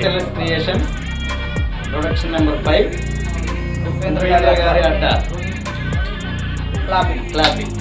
SSLS Creation Production number 5 Upendra Gari Adda Clapping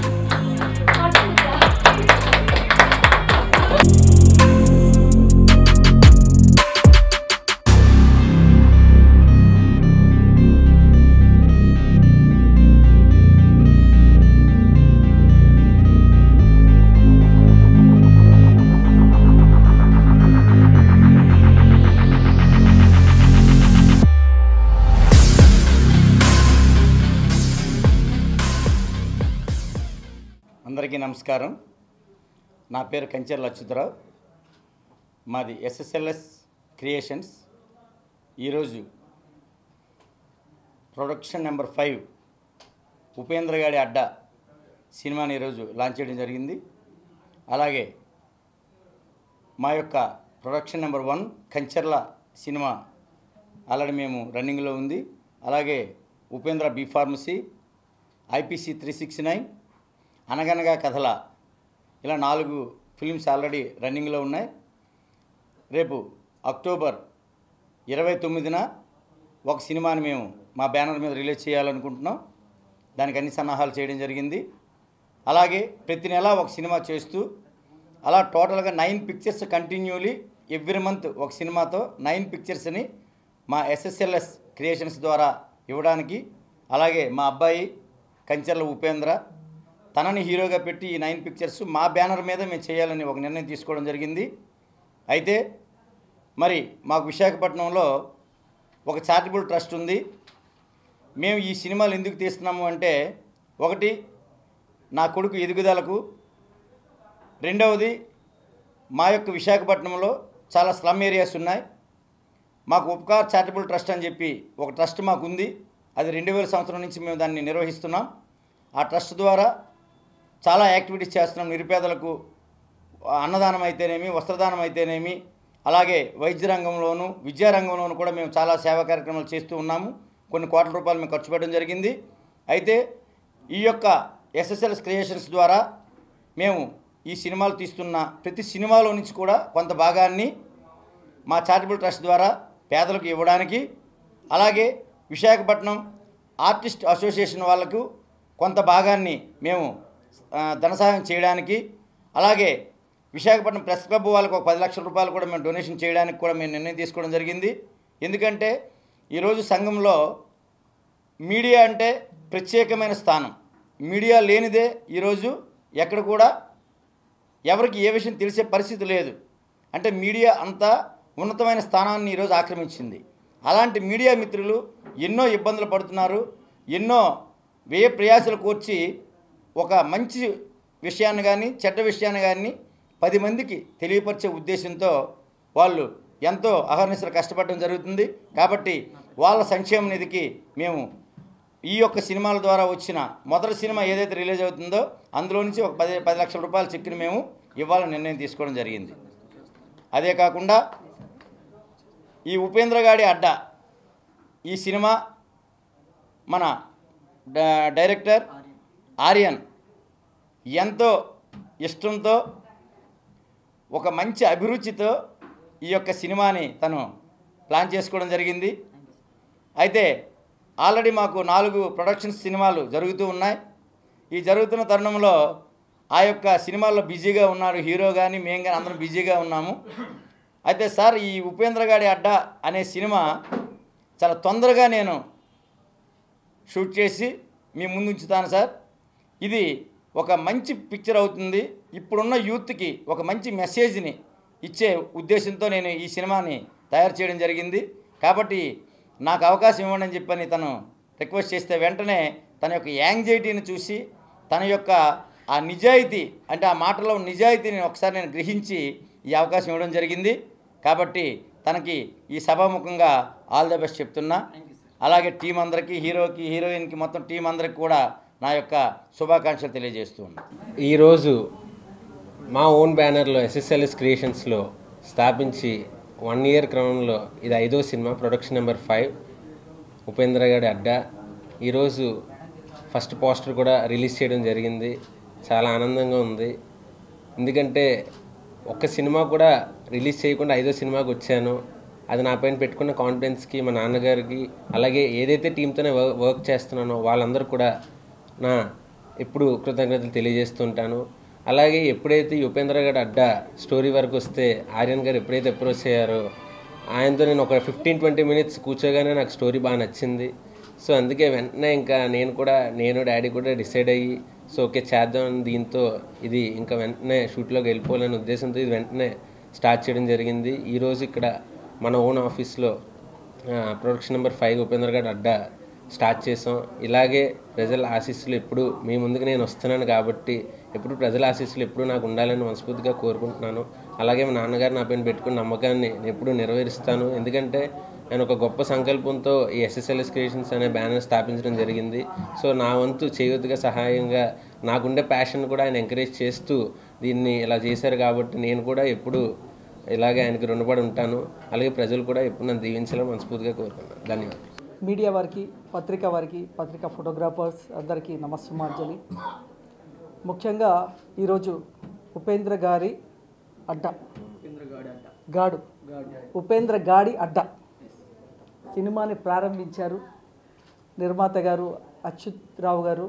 అందరికీ నమస్కారం. నా పేరు కంచెర్ల అచ్యుతరావు. మాది ఎస్ఎస్ఎల్ఎస్ క్రియేషన్స్. ఈరోజు ప్రొడక్షన్ నెంబర్ 5 ఉపేంద్ర గాడి అడ్డా సినిమాని ఈరోజు లాంచ్ చేయడం జరిగింది. అలాగే మా యొక్క production number 1 Kancharla cinema already మేము రన్నింగ్లో ఉంది. అలాగే ఉపేంద్ర బి ఫార్మసీ, IPC 369, అనగనగా కథల, ఇలా 4 ఫిల్మ్స్ ఆల్రెడీ రన్నింగ్లో ఉన్నాయి. రేపు అక్టోబర్ 29న ఒక సినిమాని మేము మా బ్యానర్ మీద రిలీజ్ చేయాలనుకుంటున్నాం. దానికి అన్ని సన్నాహాలు చేయడం జరిగింది. అలాగే ప్రతి నెల ఒక సినిమా చేస్తూ అలా టోటల్గా 9 పిక్చర్స్ కంటిన్యూలీ ఎవ్రీ మంత్ ఒక సినిమాతో 9 పిక్చర్స్ని మా SSLS క్రియేషన్స్ ద్వారా ఇవ్వడానికి, అలాగే మా అబ్బాయి కంచెర్ల ఉపేంద్ర తనని హీరోగా పెట్టి ఈ 9 పిక్చర్స్ మా బ్యానర్ మీద మేము చేయాలని ఒక నిర్ణయం తీసుకోవడం జరిగింది. అయితే మరి మాకు విశాఖపట్నంలో ఒక చారిటబుల్ ట్రస్ట్ ఉంది. మేము ఈ సినిమాలు ఎందుకు తీస్తున్నాము అంటే, ఒకటి నా కొడుకు ఎదుగుదలకు, రెండవది మా యొక్క విశాఖపట్నంలో చాలా స్లమ్ ఏరియాస్ ఉన్నాయి. మాకు ఉపకార్ చారిటబుల్ ట్రస్ట్ అని చెప్పి ఒక ట్రస్ట్ మాకు ఉంది. అది 2000 సంవత్సరం నుంచి మేము దాన్ని నిర్వహిస్తున్నాం. ఆ ట్రస్ట్ ద్వారా చాలా యాక్టివిటీస్ చేస్తున్నాం. నిరుపేదలకు అన్నదానం అయితేనేమి, వస్త్రదానం అయితేనేమి, అలాగే వైద్య రంగంలోను, విద్యారంగంలోను కూడా మేము చాలా సేవా కార్యక్రమాలు చేస్తూ ఉన్నాము. కొన్ని కోట్ల రూపాయలు మేము ఖర్చు పెట్టడం జరిగింది. అయితే ఈ యొక్క SSLS క్రియేషన్స్ ద్వారా మేము ఈ సినిమాలు తీస్తున్న ప్రతి సినిమాలో నుంచి కూడా కొంత భాగాన్ని మా చారిటబుల్ ట్రస్ట్ ద్వారా పేదలకు ఇవ్వడానికి, అలాగే విశాఖపట్నం ఆర్టిస్ట్ అసోసియేషన్ వాళ్ళకు కొంత భాగాన్ని మేము ధన సహాయం చేయడానికి, అలాగే విశాఖపట్నం ప్రెస్ క్లబ్ వాళ్ళకు ఒక 10 లక్షల రూపాయలు కూడా మేము డొనేషన్ చేయడానికి కూడా మేము నిర్ణయం తీసుకోవడం జరిగింది. ఎందుకంటే ఈరోజు సంఘంలో మీడియా అంటే ప్రత్యేకమైన స్థానం. మీడియా లేనిదే ఈరోజు ఎక్కడ కూడా ఎవరికి ఏ విషయం తెలిసే పరిస్థితి లేదు. అంటే మీడియా అంతా ఉన్నతమైన స్థానాన్ని ఈరోజు ఆక్రమించింది. అలాంటి మీడియా మిత్రులు ఎన్నో ఇబ్బందులు పడుతున్నారు. ఎన్నో వ్యయ ప్రయాసాలు కూర్చి ఒక మంచి విషయాన్ని కానీ చెడ్డ విషయాన్ని కానీ 10 మందికి తెలియపరిచే ఉద్దేశంతో వాళ్ళు ఎంతో అహర్నిశలు కష్టపడడం జరుగుతుంది. కాబట్టి వాళ్ళ సంక్షేమ నిధికి మేము ఈ యొక్క సినిమాల ద్వారా వచ్చిన మొదటి సినిమా ఏదైతే రిలీజ్ అవుతుందో అందులో నుంచి ఒక 10 లక్షల రూపాయల చెక్కుని మేము ఇవ్వాలని నిర్ణయం తీసుకోవడం జరిగింది. అదే కాకుండా ఈ ఉపేంద్ర గాడి అడ్డా ఈ సినిమా మన డైరెక్టర్ ఆర్యన్ ఎంతో ఇష్టంతో, ఒక మంచి అభిరుచితో ఈ యొక్క సినిమాని తను ప్లాన్ చేసుకోవడం జరిగింది. అయితే ఆల్రెడీ మాకు 4 ప్రొడక్షన్స్ సినిమాలు జరుగుతూ ఉన్నాయి. ఈ జరుగుతున్న తరుణంలో ఆ యొక్క సినిమాల్లో బిజీగా ఉన్నారు హీరో కానీ, మేము కానీ అందరం బిజీగా ఉన్నాము. అయితే సార్, ఈ ఉపేంద్ర గాడి అడ్డా అనే సినిమా చాలా తొందరగా నేను షూట్ చేసి మీ ముందు ఉంచుతాను సార్. ఇది ఒక మంచి పిక్చర్ అవుతుంది. ఇప్పుడున్న యూత్కి ఒక మంచి మెసేజ్ని ఇచ్చే ఉద్దేశంతో నేను ఈ సినిమాని తయారు చేయడం జరిగింది. కాబట్టి నాకు అవకాశం ఇవ్వండి అని చెప్పని తను రిక్వెస్ట్ చేస్తే వెంటనే తన యొక్క యాంగ్జైటీని చూసి తన యొక్క ఆ నిజాయితీ, అంటే ఆ మాటలో నిజాయితీని ఒకసారి నేను గ్రహించి ఈ అవకాశం ఇవ్వడం జరిగింది. కాబట్టి తనకి ఈ సభాముఖంగా ఆల్ ద బెస్ట్ చెప్తున్నా. అలాగే టీం అందరికీ, హీరోకి, హీరోయిన్కి, మొత్తం టీం అందరికి కూడా నా యొక్క శుభాకాంక్షలు తెలియజేస్తూ ఉన్నాను. ఈరోజు మా ఓన్ బ్యానర్లో SSLS క్రియేషన్స్లో స్థాపించి 1 ఇయర్ క్రమంలో ఇది 5వ సినిమా, ప్రొడక్షన్ నెంబర్ 5 ఉపేంద్ర గాడి అడ్డా. ఈరోజు ఫస్ట్ పోస్టర్ కూడా రిలీజ్ చేయడం జరిగింది. చాలా ఆనందంగా ఉంది. ఎందుకంటే ఒక్క సినిమా కూడా రిలీజ్ చేయకుండా 5వ సినిమాకి వచ్చాను. అది నా పైన పెట్టుకున్న కాన్ఫిడెన్స్కి, మా నాన్నగారికి, అలాగే ఏదైతే టీంతోనే వర్క్ చేస్తున్నానో వాళ్ళందరూ కూడా నా ఎప్పుడు కృతజ్ఞతలు తెలియజేస్తుంటాను. అలాగే ఎప్పుడైతే ఉపేంద్ర గారి అడ్డా స్టోరీ వరకు వస్తే ఆర్యన్ గారు ఎప్పుడైతే అప్రోచ్ అయ్యారో ఆయనతో నేను ఒక 15-20 మినిట్స్ కూర్చోగానే నాకు స్టోరీ బాగా నచ్చింది. సో అందుకే వెంటనే ఇంకా నేను డాడీ కూడా డిసైడ్ అయ్యి సో ఓకే చేద్దాం దీంతో, ఇది ఇంకా వెంటనే షూట్లోకి వెళ్ళిపోవాలనే ఉద్దేశంతో ఇది వెంటనే స్టార్ట్ చేయడం జరిగింది. ఈరోజు ఇక్కడ మన ఓన్ ఆఫీస్లో ప్రొడక్షన్ నెంబర్ 5 ఉపేంద్ర గారి అడ్డా స్టార్ట్ చేసాం. ఇలాగే ప్రజల ఆశీస్సులు ఎప్పుడు మీ ముందుకు నేను వస్తున్నాను కాబట్టి ఎప్పుడు ప్రజల ఆశీస్సులు ఎప్పుడు నాకు ఉండాలని మనస్ఫూర్తిగా కోరుకుంటున్నాను. అలాగే మా నాన్నగారు నా పైన పెట్టుకున్న నమ్మకాన్ని నేను ఎప్పుడు నెరవేరుస్తాను. ఎందుకంటే నేను ఒక గొప్ప సంకల్పంతో ఈ ఎస్ఎస్ఎల్ఎస్ క్రియేషన్స్ అనే బ్యానర్ స్థాపించడం జరిగింది. సో నా వంతు చేయూతగా సహాయంగా నాకుండే ప్యాషన్ కూడా ఆయన ఎంకరేజ్ చేస్తూ దీన్ని ఇలా చేశారు కాబట్టి నేను కూడా ఎప్పుడు ఇలాగే ఆయనకి రుణపడి ఉంటాను. అలాగే ప్రజలు కూడా ఎప్పుడు నన్ను దీవించాలని మనస్ఫూర్తిగా కోరుకుంటున్నాను. ధన్యవాదాలు. మీడియా వారికి, పత్రికా ఫోటోగ్రాఫర్స్ అందరికీ నమస్సుమాంజలి. ముఖ్యంగా ఈరోజు ఉపేంద్ర గారి అడ్డా ఉపేంద్ర గాడి అడ్డా సినిమాని ప్రారంభించారు. నిర్మాత గారు అచ్యుతరావు గారు,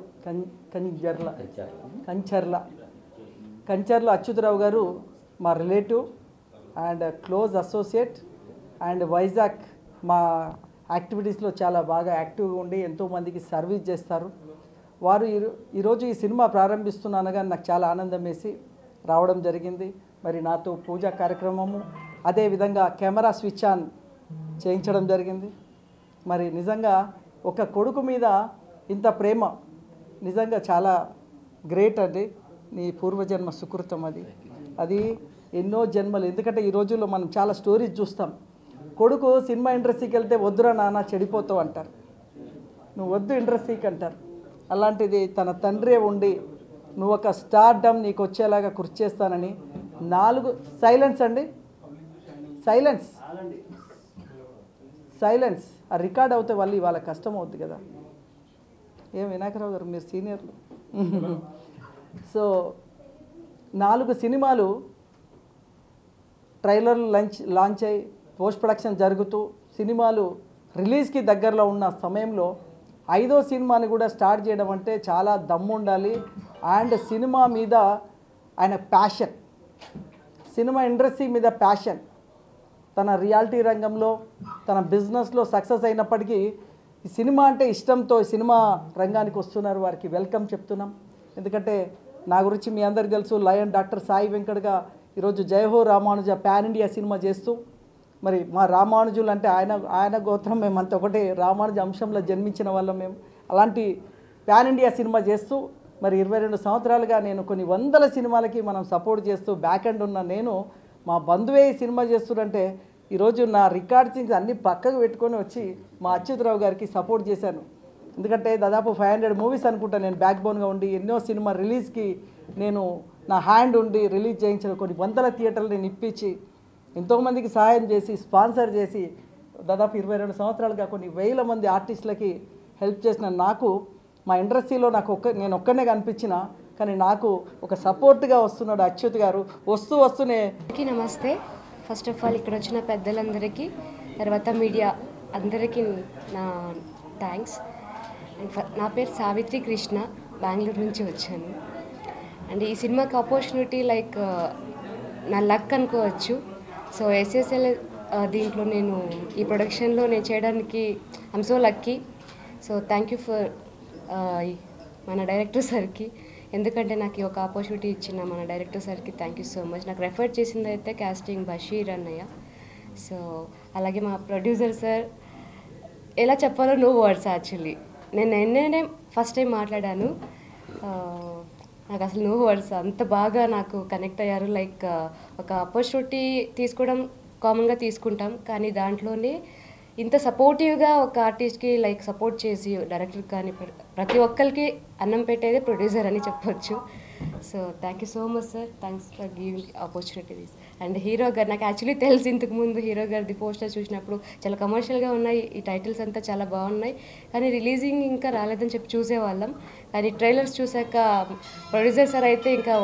కంచర్ల అచ్యుతరావు గారు మా relative and close associate and Vizag మా యాక్టివిటీస్లో చాలా బాగా యాక్టివ్గా ఉండి ఎంతోమందికి సర్వీస్ చేస్తారు. వారు ఈరోజు ఈ సినిమా ప్రారంభిస్తున్నానగా నాకు చాలా ఆనందం వేసి రావడం జరిగింది. మరి నాతో పూజా కార్యక్రమము, అదేవిధంగా కెమెరా స్విచ్ ఆన్ చేయించడం జరిగింది. మరి నిజంగా ఒక కొడుకు మీద ఇంత ప్రేమ నిజంగా చాలా గ్రేట్ అండి. నీ పూర్వజన్మ సుకృతం అది ఎన్నో జన్మలు. ఎందుకంటే ఈ రోజుల్లో మనం చాలా స్టోరీస్ చూస్తాం. కొడుకు సినిమా ఇండస్ట్రీకి వెళ్తే వద్దురా నాన్న చెడిపోతావు అంటారు, నువ్వు వద్దు ఇండస్ట్రీకి అంటారు. అలాంటిది తన తండ్రే ఉండి నువ్వు ఒక స్టార్డమ్ నీకు వచ్చేలాగా కృషి చేస్తానని 4 సైలెన్స్ అండి, సైలెన్స్ ఆ రికార్డ్ అవుతే వాళ్ళ కష్టం అవుతుంది కదా. ఏం వినాయకరావు గారు మీరు సీనియర్లు. సో 4 సినిమాలు ట్రైలర్లు లాంచ్ అయ్యి పోస్ట్ ప్రొడక్షన్ జరుగుతూ సినిమాలు రిలీజ్కి దగ్గరలో ఉన్న సమయంలో 5వ సినిమాని కూడా స్టార్ట్ చేయడం అంటే చాలా దమ్ము ఉండాలి. అండ్ సినిమా మీద ఆయన ప్యాషన్, సినిమా ఇండస్ట్రీ మీద ప్యాషన్, తన రియాలిటీ రంగంలో తన బిజినెస్లో సక్సెస్ అయినప్పటికీ ఈ సినిమా అంటే ఇష్టంతో సినిమా రంగానికి వస్తున్నారు. వారికి వెల్కమ్ చెప్తున్నాం. ఎందుకంటే నా గురించి మీ అందరికీ తెలుసు, లయన్ డాక్టర్ సాయి వెంకట్గా ఈరోజు జయహో రామానుజ ప్యాన్ ఇండియా సినిమా చేస్తూ, మరి మా రామానుజులు అంటే ఆయన గోత్రం, మేమంతా ఒకటే రామానుజ అంశంలో జన్మించిన వాళ్ళం మేము. అలాంటి ప్యాన్ ఇండియా సినిమా చేస్తూ మరి 22 సంవత్సరాలుగా నేను కొన్ని వందల సినిమాలకి మనం సపోర్ట్ చేస్తూ బ్యాక్ ఎండ్ ఉన్న నేను మా బంధువే ఈ సినిమా చేస్తుంటే ఈరోజు నా రికార్డ్స్ అన్నీ పక్కకు పెట్టుకొని వచ్చి మా అచ్యుతరావు గారికి సపోర్ట్ చేశాను. ఎందుకంటే దాదాపు 500 మూవీస్ అనుకుంటా నేను బ్యాక్ బోన్గా ఉండి ఎన్నో సినిమా రిలీజ్కి నేను నా హ్యాండ్ ఉండి రిలీజ్ చేయించిన కొన్ని వందల థియేటర్లు నేను ఇప్పించి ఎంతోమందికి సహాయం చేసి స్పాన్సర్ చేసి దాదాపు 22 సంవత్సరాలుగా కొన్ని వేల మంది ఆర్టిస్టులకి హెల్ప్ చేసిన నాకు మా ఇండస్ట్రీలో నేను ఒక్కనే కనిపించిన, కానీ నాకు ఒక సపోర్ట్గా వస్తున్నాడు అచ్యుత్ గారు. వస్తూనే నమస్తే. ఫస్ట్ ఆఫ్ ఆల్ ఇక్కడ వచ్చిన పెద్దలందరికీ, తర్వాత మీడియా అందరికీ నా థ్యాంక్స్. నా పేరు సావిత్రి కృష్ణ, బెంగళూరు నుంచి వచ్చాను. అండ్ ఈ సినిమాకి ఆపర్చునిటీ లైక్ నా లక్ అనుకోవచ్చు. సో ఎస్ఎస్ఎల్ దీంట్లో నేను ఈ ప్రొడక్షన్లో నేను చేయడానికి I'm so lucky. So thank you for మన డైరెక్టర్ సార్కి, ఎందుకంటే నాకు ఒక ఆపర్చునిటీ ఇచ్చిన మన డైరెక్టర్ సార్కి థ్యాంక్ యూ సో మచ్. నాకు రెఫర్ చేసింది అయితే కాస్టింగ్ బషీర్ అన్నయ్య. సో అలాగే మా ప్రొడ్యూసర్ సార్, ఎలా చెప్పాలో నో వర్డ్స్ యాక్చువల్లీ. నేను ఫస్ట్ టైం మాట్లాడాను, నాకు అసలు నో వర్డ్స్, అంత బాగా నాకు కనెక్ట్ అయ్యారు. లైక్ ఒక ఆపర్చునిటీ తీసుకోవడం కామన్గా తీసుకుంటాం, కానీ దాంట్లోనే ఇంత సపోర్టివ్గా ఒక ఆర్టిస్ట్కి లైక్ సపోర్ట్ చేసి డైరెక్టర్ కానీ ప్రతి ఒక్కరికి అన్నం పెట్టేదే ప్రొడ్యూసర్ అని చెప్పొచ్చు. So thank you so much sir, thanks for giving opportunities. And hero గారు నాకు యాక్చువల్లీ తెలుసు ఇంతకుముందు, హీరో గారిది పోస్టర్ చూసినప్పుడు చాలా కమర్షియల్గా ఉన్నాయి, ఈ టైటిల్స్ అంతా చాలా బాగున్నాయి, కానీ రిలీజింగ్ ఇంకా రాలేదని చెప్పి చూసేవాళ్ళం. కానీ ట్రైలర్స్ చూసాక ప్రొడ్యూసర్ సార్ అయితే ఇంకా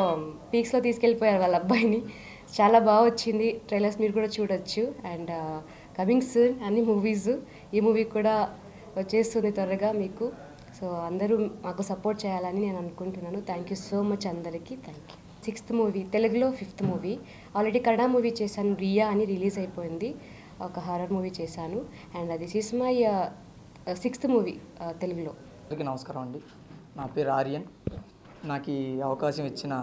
పీక్స్లో తీసుకెళ్ళిపోయారు వాళ్ళ అబ్బాయిని. చాలా బాగా వచ్చింది. ట్రైలర్స్ మీరు కూడా చూడొచ్చు. అండ్ కమింగ్ సూన్ అన్ని మూవీస్. ఈ మూవీ కూడా వచ్చేస్తుంది త్వరగా మీకు. సో అందరూ మాకు సపోర్ట్ చేయాలని నేను అనుకుంటున్నాను. థ్యాంక్ యూ సో మచ్ అందరికీ. Thank you. 6th మూవీ, తెలుగులో 5th movie. Already Kannada movie చేశాను, రియా అని రిలీజ్ అయిపోయింది. ఒక హారర్ మూవీ చేశాను. And this is my 6th movie తెలుగులో. అందరికీ నమస్కారం అండి. నా పేరు ఆర్యన్. నాకు ఈ అవకాశం ఇచ్చిన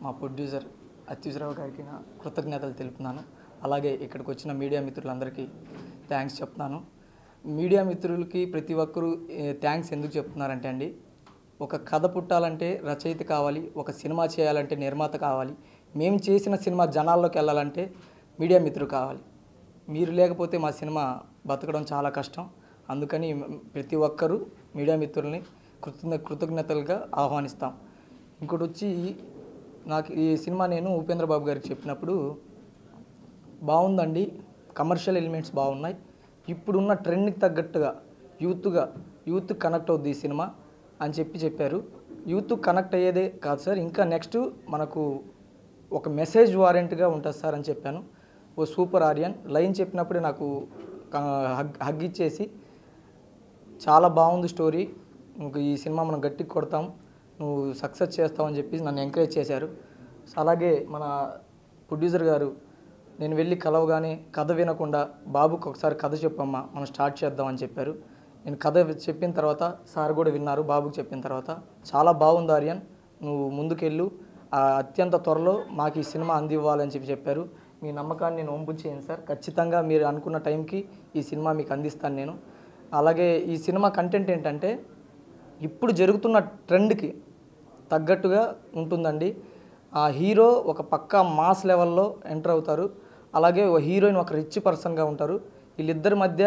మా ప్రొడ్యూసర్ అత్యుసరావు గారికి నా కృతజ్ఞతలు తెలుపుతున్నాను. అలాగే ఇక్కడికి వచ్చిన మీడియా మిత్రులందరికీ థ్యాంక్స్ చెప్తున్నాను. మీడియా మిత్రులకి ప్రతి ఒక్కరూ థ్యాంక్స్ ఎందుకు చెప్తున్నారంటే అండి, ఒక కథ పుట్టాలంటే రచయిత కావాలి, ఒక సినిమా చేయాలంటే నిర్మాత కావాలి, మేము చేసిన సినిమా జనాల్లోకి వెళ్ళాలంటే మీడియా మిత్రులు కావాలి. మీరు లేకపోతే మా సినిమా బతకడం చాలా కష్టం. అందుకని ప్రతి ఒక్కరూ మీడియా మిత్రుల్ని కృతజ్ఞతలుగా ఆహ్వానిస్తాం. ఇంకోటి వచ్చి, నాకు ఈ సినిమా నేను ఉపేంద్ర బాబు గారికి చెప్పినప్పుడు బాగుందండి, కమర్షియల్ ఎలిమెంట్స్ బాగున్నాయి, ఇప్పుడున్న ట్రెండ్కి తగ్గట్టుగా యూత్ కనెక్ట్ అవుద్ది ఈ సినిమా అని చెప్పారు. యూత్ కనెక్ట్ అయ్యేదే కాదు సార్, ఇంకా నెక్స్ట్ మనకు ఒక మెసేజ్ వారెంట్గా ఉంటుంది సార్ అని చెప్పాను. ఓ సూపర్ ఆర్యన్ లైన్ చెప్పినప్పుడే నాకు హగ్ ఇచ్చేసి, చాలా బాగుంది స్టోరీ, ఈ సినిమా మనం గట్టిగా కొడతాం, నువ్వు సక్సెస్ చేస్తావని చెప్పి నన్ను ఎంకరేజ్ చేశారు. అలాగే మన ప్రొడ్యూసర్ గారు నేను వెళ్ళి కలవగానే కథ వినకుండా బాబుకి ఒకసారి కథ చెప్పమ్మా మనం స్టార్ట్ చేద్దామని చెప్పారు. నేను కథ చెప్పిన తర్వాత సార్ కూడా విన్నారు. బాబుకి చెప్పిన తర్వాత చాలా బాగుంది ఆర్యన్, నువ్వు ముందుకెళ్ళు, అత్యంత త్వరలో మాకు ఈ సినిమా అందివ్వాలని చెప్పారు. మీ నమ్మకాన్ని నేను వంపు చేయను సార్, ఖచ్చితంగా మీరు అనుకున్న టైంకి ఈ సినిమా మీకు అందిస్తాను నేను. అలాగే ఈ సినిమా కంటెంట్ ఏంటంటే ఇప్పుడు జరుగుతున్న ట్రెండ్కి తగ్గట్టుగా ఉంటుందండి. ఆ హీరో ఒక పక్కా మాస్ లెవెల్లో ఎంటర్ అవుతారు, అలాగే ఓ హీరోయిన్ ఒక రిచ్ పర్సన్గా ఉంటారు. వీళ్ళిద్దరి మధ్య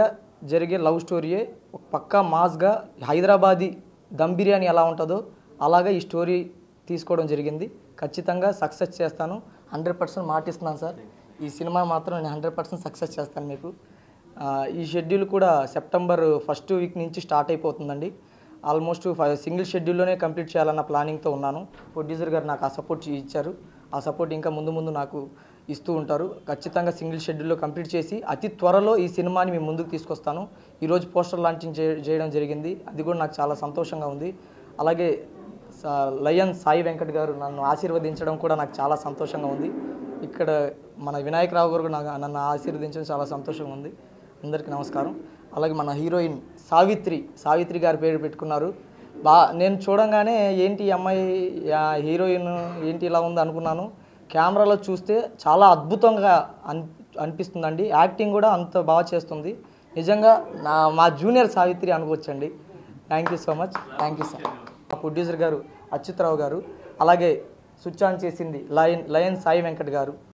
జరిగే లవ్ స్టోరీయే ఒక పక్కా మాస్గా, హైదరాబాదీ దమ్ బిర్యానీ ఎలా ఉంటుందో అలాగే ఈ స్టోరీ తీసుకోవడం జరిగింది. ఖచ్చితంగా సక్సెస్ చేస్తాను, 100% మాటిస్తున్నాను సార్. ఈ సినిమా మాత్రం నేను 100% సక్సెస్ చేస్తాను మీకు. ఈ షెడ్యూల్ కూడా సెప్టెంబర్ 1st వీక్ నుంచి స్టార్ట్ అయిపోతుందండి. ఆల్మోస్ట్ సింగిల్ షెడ్యూల్లోనే కంప్లీట్ చేయాలన్న ప్లానింగ్తో ఉన్నాను. ప్రొడ్యూసర్ గారు నాకు ఆ సపోర్ట్ ఇచ్చారు. ఆ సపోర్ట్ ఇంకా ముందు నాకు ఇస్తూ ఉంటారు. ఖచ్చితంగా సింగిల్ షెడ్యూల్లో కంప్లీట్ చేసి అతి త్వరలో ఈ సినిమాని మేము ముందుకు తీసుకొస్తాను. ఈరోజు పోస్టర్ లాంచింగ్ చేయడం జరిగింది, అది కూడా నాకు చాలా సంతోషంగా ఉంది. అలాగే లయన్ సాయి వెంకట్ గారు నన్ను ఆశీర్వదించడం కూడా నాకు చాలా సంతోషంగా ఉంది. ఇక్కడ మన వినాయకరావు గారు నన్ను ఆశీర్వదించడం చాలా సంతోషంగా ఉంది. అందరికీ నమస్కారం. అలాగే మన హీరోయిన్ సావిత్రి గారి పేరు పెట్టుకున్నారు. నేను చూడంగానే ఏంటి అమ్మాయి హీరోయిన్ ఏంటి ఇలా ఉంది అనుకున్నాను. కెమెరాలో చూస్తే చాలా అద్భుతంగా అనిపిస్తుందండి. యాక్టింగ్ కూడా అంత బాగా చేస్తుంది. నిజంగా మా జూనియర్ సావిత్రి అనుకోవచ్చండి. Thank you so much. Thank you sir. మా ప్రొడ్యూసర్ గారు అచ్యుతరావు గారు, అలాగే స్విచ్ ఆన్ చేసింది లయన్ సాయి వెంకట్ గారు.